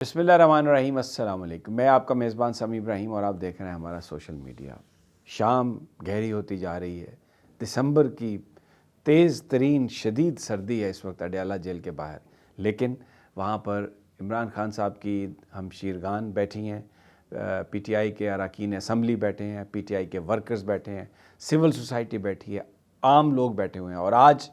बिस्मिल्लाहिर्रहमानिर्रहीम। अस्सलाम वालेकुम। मैं आपका मेज़बान समी इब्राहिम और आप देख रहे हैं हमारा सोशल मीडिया। शाम गहरी होती जा रही है। दिसंबर की तेज़ तरीन शदीद सर्दी है इस वक्त अडयाला जेल के बाहर, लेकिन वहाँ पर इमरान खान साहब की हमशीरगान बैठी हैं, पीटीआई के अरकान असम्बली बैठे हैं, पीटीआई के वर्कर्स बैठे हैं, सिविल सोसाइटी बैठी है, आम लोग बैठे हुए हैं। और आज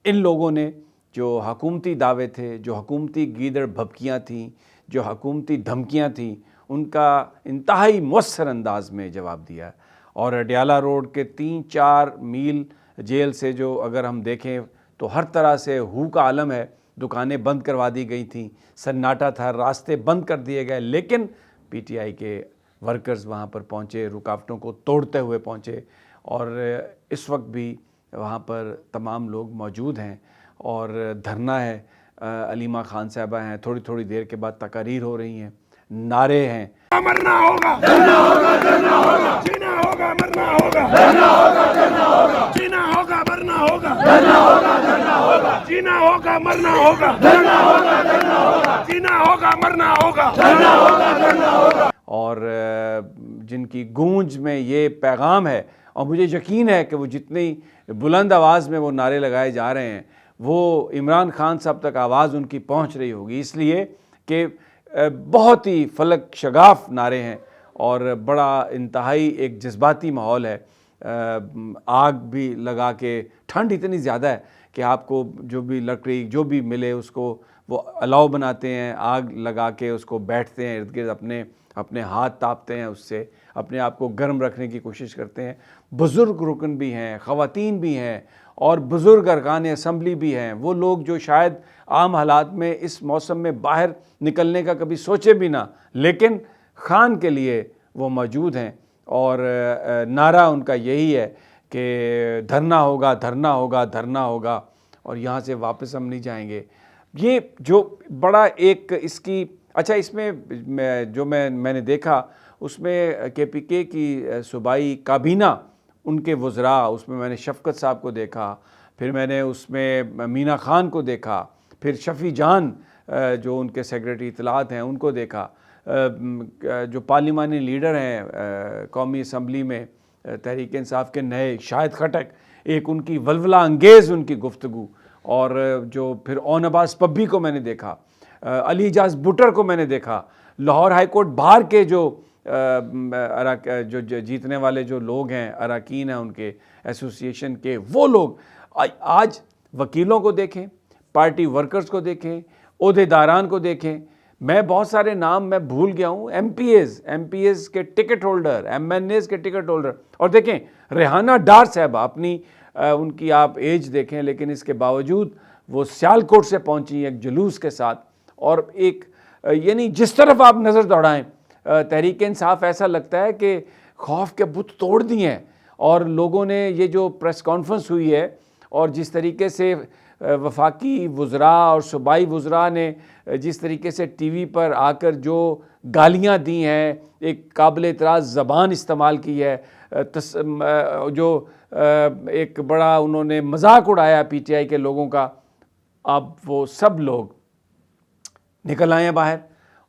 इन लोगों ने जो हकूमती दावे थे, जो हकूमती गीदड़ भभकियाँ थीं, जो हकूमती धमकियाँ थीं, उनका इंतहाई मौसर अंदाज में जवाब दिया। और अडयाला रोड के 3-4 मील जेल से जो अगर हम देखें तो हर तरह से हू का आलम है। दुकानें बंद करवा दी गई थीं, सन्नाटा था, रास्ते बंद कर दिए गए, लेकिन पीटीआई के वर्कर्स वहाँ पर पहुँचे, रुकावटों को तोड़ते हुए पहुँचे। और इस वक्त भी वहाँ पर तमाम लोग मौजूद हैं और धरना है। अलीमा खान साहबा हैं, थोड़ी थोड़ी देर के बाद तकारीर हो रही हैं, नारे हैं। मरना होगा, धरना होगा, धरना होगा, जीना होगा, मरना होगा, धरना होगा, धरना होगा, जीना होगा, मरना होगा, धरना होगा, धरना होगा, जीना होगा, मरना होगा, धरना होगा, धरना होगा, जीना होगा, मरना होगा, धरना होगा, धरना होगा। और जिनकी गूंज में ये पैगाम है, और मुझे यकीन है कि वो जितनी बुलंद आवाज़ में वो नारे लगाए जा रहे हैं, वो इमरान खान साहब तक आवाज़ उनकी पहुंच रही होगी, इसलिए कि बहुत ही फलक शगाफ नारे हैं और बड़ा इंतहाई एक जज्बाती माहौल है। आग भी लगा के, ठंड इतनी ज़्यादा है कि आपको जो भी लकड़ी जो भी मिले उसको वो अलाव बनाते हैं, आग लगा के उसको बैठते हैं इर्द गिर्द, अपने हाथ तापते हैं, उससे अपने आप को गर्म रखने की कोशिश करते हैं। बुज़ुर्ग रुकन भी हैं, ख़वातीन भी हैं और बुज़ुर्ग अरकान असम्बली भी हैं, वो लोग जो शायद आम हालात में इस मौसम में बाहर निकलने का कभी सोचे भी ना, लेकिन खान के लिए वो मौजूद हैं। और नारा उनका यही है कि धरना होगा, धरना होगा, धरना होगा, और यहाँ से वापस हम नहीं जाएंगे। ये जो बड़ा एक इसकी इसमें जो मैंने देखा उसमें केपीके की सूबाई काबीना, उनके वज़रा, उसमें मैंने शफ़क़त साहब को देखा, फिर मैंने उसमें मीना खान को देखा, फिर शफ़ी जान जो उनके सेक्रेटरी इत्तलात हैं उनको देखा, जो पार्लिमानी लीडर हैं कौमी असम्बली में तहरीक इंसाफ के नए शाहिद खटक, एक उनकी वलवला अंगेज़ उनकी गुफ्तगू, और जो फिर ओन अब्बास पब्बी को मैंने देखा, अली इजाज़ बुटर को मैंने देखा, लाहौर हाई कोर्ट बार के जो जीतने वाले जो लोग हैं, अरकान हैं उनके एसोसिएशन के, वो लोग आज वकीलों को देखें, पार्टी वर्कर्स को देखें, ओहदेदारान को देखें। मैं बहुत सारे नाम मैं भूल गया हूँ, एमपीएस के टिकट होल्डर, एमएनएस के टिकट होल्डर। और देखें रेहाना डार साहब, अपनी उनकी आप एज देखें, लेकिन इसके बावजूद वो सियालकोट से पहुँची एक जुलूस के साथ, और एक यानी जिस तरफ आप नज़र दौड़ाएं तहरीक इंसाफ, ऐसा लगता है कि खौफ के बुत तोड़ दिए हैं। और लोगों ने ये जो प्रेस कॉन्फ्रेंस हुई है और जिस तरीके से वफाकी वज़रा और सूबाई वज़रा ने जिस तरीके से टीवी पर आकर जो गालियां दी हैं, एक काबिल एतराज़ ज़बान इस्तेमाल की है, जो एक बड़ा उन्होंने मजाक उड़ाया पीटीआई के लोगों का, अब वो सब लोग निकल आए हैं बाहर।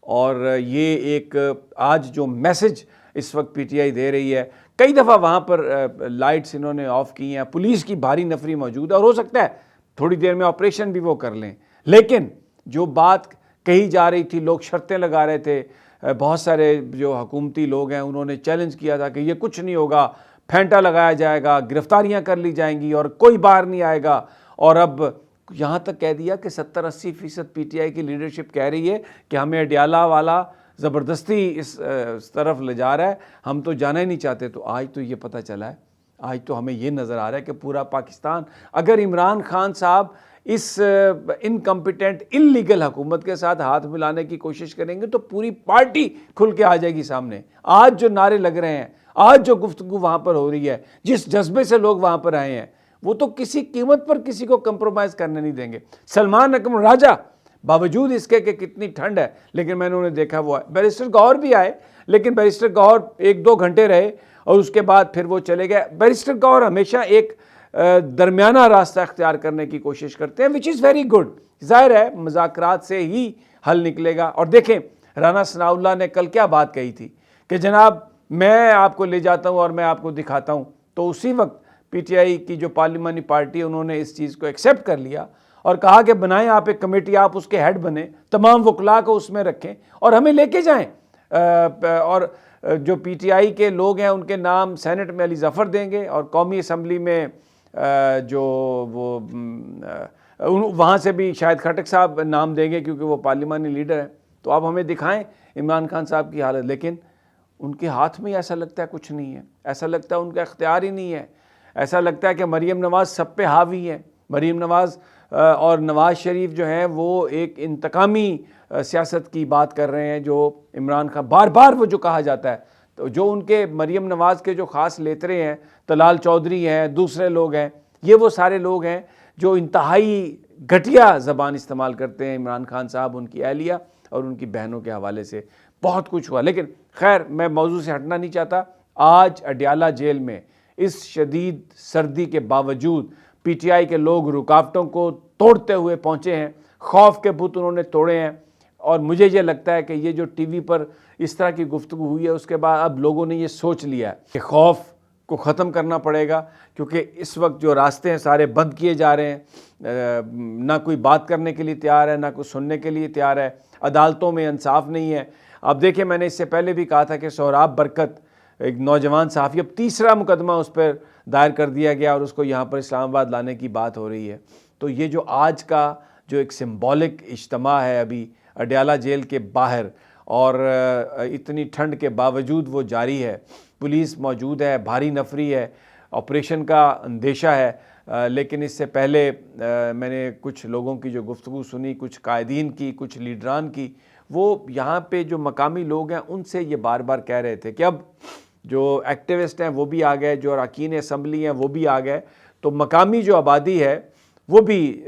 और ये एक आज जो मैसेज इस वक्त पीटीआई दे रही है, कई दफ़ा वहाँ पर लाइट्स इन्होंने ऑफ़ की हैं, पुलिस की भारी नफरी मौजूद है, और हो सकता है थोड़ी देर में ऑपरेशन भी वो कर लें, लेकिन जो बात कही जा रही थी, लोग शर्तें लगा रहे थे, बहुत सारे जो हुकूमती लोग हैं उन्होंने चैलेंज किया था कि ये कुछ नहीं होगा, फेंटा लगाया जाएगा, गिरफ्तारियाँ कर ली जाएंगी और कोई बाहर नहीं आएगा। और अब यहाँ तक कह दिया कि 70-80% पीटीआई की लीडरशिप कह रही है कि हमें अडयाला वाला ज़बरदस्ती इस तरफ ले जा रहा है, हम तो जाना ही नहीं चाहते। तो आज तो ये पता चला है, आज तो हमें ये नज़र आ रहा है कि पूरा पाकिस्तान, अगर इमरान खान साहब इस इनकम्पिटेंट इल्लीगल हुकूमत के साथ हाथ मिलाने की कोशिश करेंगे तो पूरी पार्टी खुल के आ जाएगी सामने। आज जो नारे लग रहे हैं, आज जो गुफ्तगू वहाँ पर हो रही है, जिस जज्बे से लोग वहाँ पर आए हैं, वो तो किसी कीमत पर किसी को कंप्रोमाइज़ करने नहीं देंगे। सलमान अकरम राजा, बावजूद इसके कि कितनी ठंड है, लेकिन मैंने उन्हें देखा वो बैरिस्टर गौहर भी आए, लेकिन बैरिस्टर गौहर 1-2 घंटे रहे और उसके बाद फिर वो चले गए। बैरिस्टर गौहर हमेशा एक दरमियाना रास्ता अख्तियार करने की कोशिश करते हैं, विच इज़ वेरी गुड। ज़ाहिर है मुज़ाकरात से ही हल निकलेगा। और देखें رانا ثناء اللہ نے کل کیا بات کہی تھی کہ جناب میں آپ کو لے جاتا ہوں اور میں آپ کو دکھاتا ہوں، تو اسی وقت پی ٹی آئی کی جو پارلیمانی پارٹی انہوں نے اس چیز کو ایکسیپٹ کر لیا اور کہا کہ بنائیں آپ ایک کمیٹی، آپ اس کے ہیڈ بنیں، تمام وکلاء کو اس میں رکھیں اور ہمیں لے کے جائیں، اور جو پی ٹی آئی کے لوگ ہیں ان کے نام سینٹ میں علی ظفر دیں گے اور قومی اسمبلی میں جو وہ وہاں سے بھی شاہد خٹک صاحب نام دیں گے کیونکہ وہ پارلیمانی لیڈر ہیں۔ تو آپ ہمیں دکھائیں عمران خان صاحب کی حالت، لیکن ان کے ہاتھ میں ایسا لگتا ہے کچھ نہیں ہے، ایسا لگتا ہے ان کا اختیار ہی نہیں ہے، ایسا لگتا ہے کہ مریم نواز سب پہ حاوی ہے۔ مریم نواز اور نواز شریف جو ہیں وہ ایک انتقامی سیاست کی بات کر رہے ہیں، جو عمران خان بار بار وہ جو کہا جاتا ہے، تو جو ان کے مریم نواز کے جو خاص لیترے ہیں، طلال چودھری ہیں، دوسرے لوگ ہیں، یہ وہ سارے لوگ ہیں جو انتہائی گھٹیا زبان استعمال کرتے ہیں۔ عمران خان صاحب، ان کی اہلیہ اور ان کی بہنوں کے حوالے سے بہت کچھ ہوا، لیکن خیر میں موضوع سے ہٹنا نہیں چاہتا۔ آج اڈیالہ جیل میں اس شدید سردی کے باوجود پی ٹی آئی کے لوگ رکاوٹوں کو توڑتے ہوئے پہنچے ہیں، خوف کے بت انہوں نے توڑے ہیں، اور مجھے یہ لگتا ہے کہ یہ جو ٹی وی پر اس طرح کی گفتگو ہوئی ہے اس کے بعد اب لوگوں نے یہ سوچ لیا ہے کہ خوف کو ختم کرنا پڑے گا، کیونکہ اس وقت جو راستے ہیں سارے بند کیے جا رہے ہیں، نہ کوئی بات کرنے کے لیے تیار ہے، نہ کوئی سننے کے لیے تیار ہے، عدالتوں میں انصاف نہیں ہے۔ اب دیکھیں میں نے اس سے پہلے بھی کہا تھا کہ سہراب برکت ایک نوجوان صحافی، اب تیسرا مقدمہ اس پر دائر کر دیا گیا اور اس کو یہاں پر اسلام آباد لانے کی بات ہو رہی ہے۔ تو یہ جو آج کا جو ایک سمبولک اجتماع ہے ابھی اڈیالہ جیل کے باہر، اور اتنی ٹھنڈ کے باوجود وہ جاری ہے، پولیس موجود ہے، بھاری نفری ہے، آپریشن کا اندیشہ ہے، لیکن اس سے پہلے میں نے کچھ لوگوں کی جو گفتگو سنی، کچھ قائدین کی، کچھ لیڈران کی، وہ یہاں پہ جو مقامی لوگ ہیں ان سے یہ بار بار کہہ رہے تھے کہ اب جو ایکٹیوسٹ ہیں وہ بھی آ گئے، جو اراکین اسمبلی ہیں وہ بھی آ گئے، تو مقامی جو آبادی ہے وہ بھی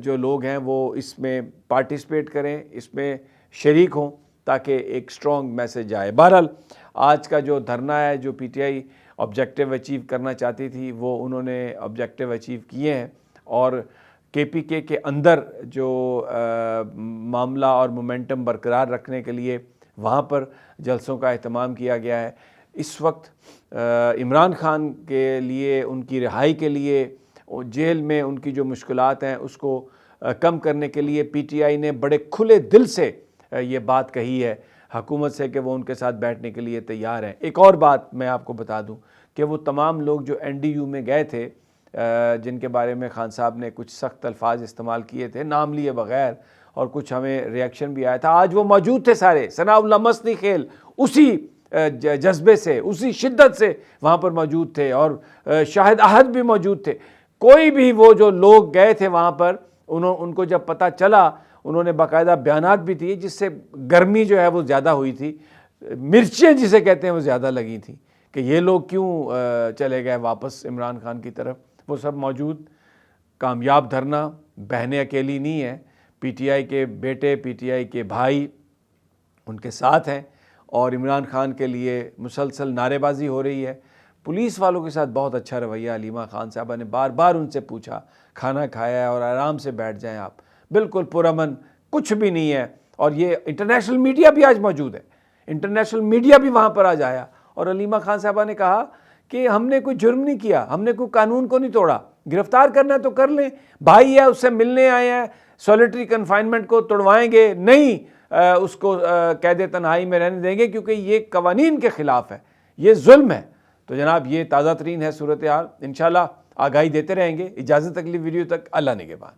جو لوگ ہیں وہ اس میں پارٹیسپیٹ کریں، اس میں شریک ہوں، تاکہ ایک سٹرونگ میسج آئے۔ بہرحال آج کا جو دھرنا ہے، جو P T I objective achieve کرنا چاہتی تھی وہ انہوں نے آبجیکٹیو اچیو کیے ہیں، اور کے پی کے اندر جو معاملہ اور مومنٹم برقرار رکھنے کے لیے وہاں پر جلسوں کا اہتمام کیا گیا ہے۔ اس وقت عمران خان کے لیے، ان کی رہائی کے لیے، جیل میں ان کی جو مشکلات ہیں اس کو کم کرنے کے لیے پی ٹی آئی نے بڑے کھلے دل سے یہ بات کہی ہے حکومت سے کہ وہ ان کے ساتھ بیٹھنے کے لیے تیار ہیں۔ ایک اور بات میں آپ کو بتا دوں کہ وہ تمام لوگ جو این ڈی یو میں گئے تھے، جن کے بارے میں خان صاحب نے کچھ سخت الفاظ استعمال کیے تھے نام لیے بغیر، اور کچھ ہمیں ریاکشن بھی آیا تھا، آج وہ موجود تھے سارے، ثناء اللہ مسنی خیل اسی جذبے سے، اسی شدت سے وہاں پر موجود تھے، اور شاہد احد بھی موجود تھے۔ کوئی بھی وہ جو لوگ گئے تھے وہاں پر، ان کو جب پتہ چلا، انہوں نے باقاعدہ بیانات بھی دیے، جس سے گرمی جو ہے وہ زیادہ ہوئی تھی، مرچیں جسے کہتے ہیں وہ زیادہ لگی تھیں کہ یہ لوگ کیوں چلے گئے واپس عمران خان کی طرف۔ وہ سب موجود، کامیاب دھرنا، بہنیں اکیلی نہیں ہیں، پی ٹی آئی کے بیٹے، پی ٹی آئی کے بھائی ان کے ساتھ ہیں، اور عمران خان کے لیے مسلسل نعرے بازی ہو رہی ہے۔ پولیس والوں کے ساتھ بہت اچھا رویہ، علیمہ خان صاحبہ نے بار بار ان سے پوچھا کھانا کھایا ہے اور آرام سے بیٹھ جائیں آپ، بالکل پرامن، کچھ بھی نہیں ہے۔ اور یہ انٹرنیشنل میڈیا بھی آج موجود ہے، انٹرنیشنل میڈیا بھی وہاں پر آج آیا، اور علیمہ خان صاحبہ نے کہا کہ ہم نے کوئی جرم نہیں کیا، ہم نے کوئی قانون کو نہیں توڑا، گرفتار کرنا ہے تو کر لیں، بھائی ہے اس سے ملنے آئے ہیں، سولیٹری کنفائنمنٹ کو توڑوائیں گے نہیں، اس کو قید تنہائی میں رہنے دیں گے، کیونکہ یہ قوانین کے خلاف ہے، یہ ظلم ہے۔ تو جناب یہ تازہ ترین ہے صورتحال، انشاءاللہ آگاہی دیتے رہیں گے۔ اجازت اگلی ویڈیو تک، اللہ نگہبان۔